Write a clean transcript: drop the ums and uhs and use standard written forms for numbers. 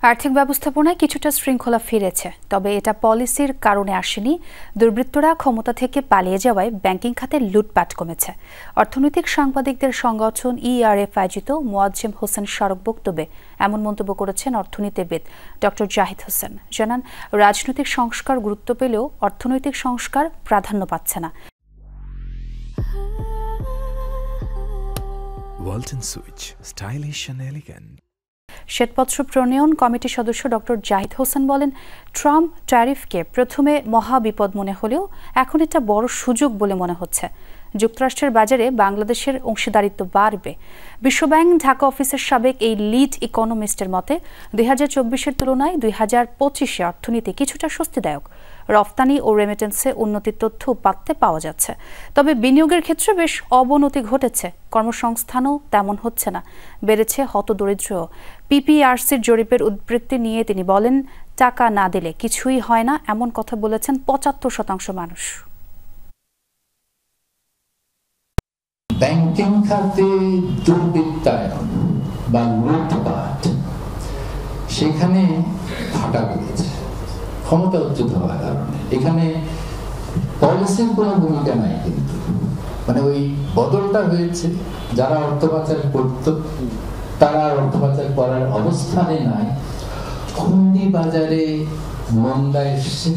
আর্থিক ব্যবস্থাপনায় কিছুটা শৃঙ্খলা ফিরেছে, তবে এটা পলিসির কারণে আসেনি। দুর্বৃত্তরা ক্ষমতা থেকে পালিয়ে যাওয়ায় ব্যাংকিং খাতে লুটপাট কমেছে। অর্থনৈতিক সাংবাদিকদের সংগঠন ইআরএফ আয়োজিত মোয়াজ্জেম হোসেন স্মারক বক্তব্যে এমন মন্তব্য করেছেন অর্থনীতিবিদ ডক্টর জাহিদ হোসেন। জানান, রাজনৈতিক সংস্কার গুরুত্ব পেলেও অর্থনৈতিক সংস্কার প্রাধান্য পাচ্ছে না। Walton switch, stylish and elegant. শ্বেতপত্র প্রণয়ন কমিটির সদস্য ডক্টর জাহিদ হোসেন বলেন, ট্রাম্প ট্যারিফকে প্রথমে মহাবিপদ মনে হলেও এখন এটা বড় সুযোগ বলে মনে হচ্ছে। যুক্তরাষ্ট্রের বাজারে বাংলাদেশের অংশীদারিত্ব বাড়বে। বিশ্বব্যাংক ঢাকা অফিসের সাবেক এই লিড ইকোনমিস্টের মতে 2024-এর তুলনায় 2025-এ অর্থনীতি কিছুটা স্বস্তিদায়ক। রফতানি ও রেমিটেন্সে উন্নতির তথ্য উপাত্তে পাওয়া যাচ্ছে, তবে বিনিয়োগের ক্ষেত্রে বেশ অবনতি ঘটেছে। কর্মসংস্থানও তেমন হচ্ছে না, বেড়েছে হতদরিদ্র। পিপিআরসির জরিপের উদ্ধৃতি নিয়ে তিনি বলেন, টাকা না দিলে কিছুই হয় না, এমন কথা বলেছেন 75% মানুষ। ব্যাংকিং খাতে দুর্বৃত্তায়ন বা লুটপাট সেখানে ফাটা পড়েছে ক্ষমতাচ্যুত হওয়ার কারণে। এখানে পলিসির কোনো ভূমিকা নাই, কিন্তু মানে ওই বদলটা হয়েছে। যারা অর্থ পাচার করত তারা অর্থ পাচার করার অবস্থানে নাই। হুন্ডি বাজারে মন্দা এসছে,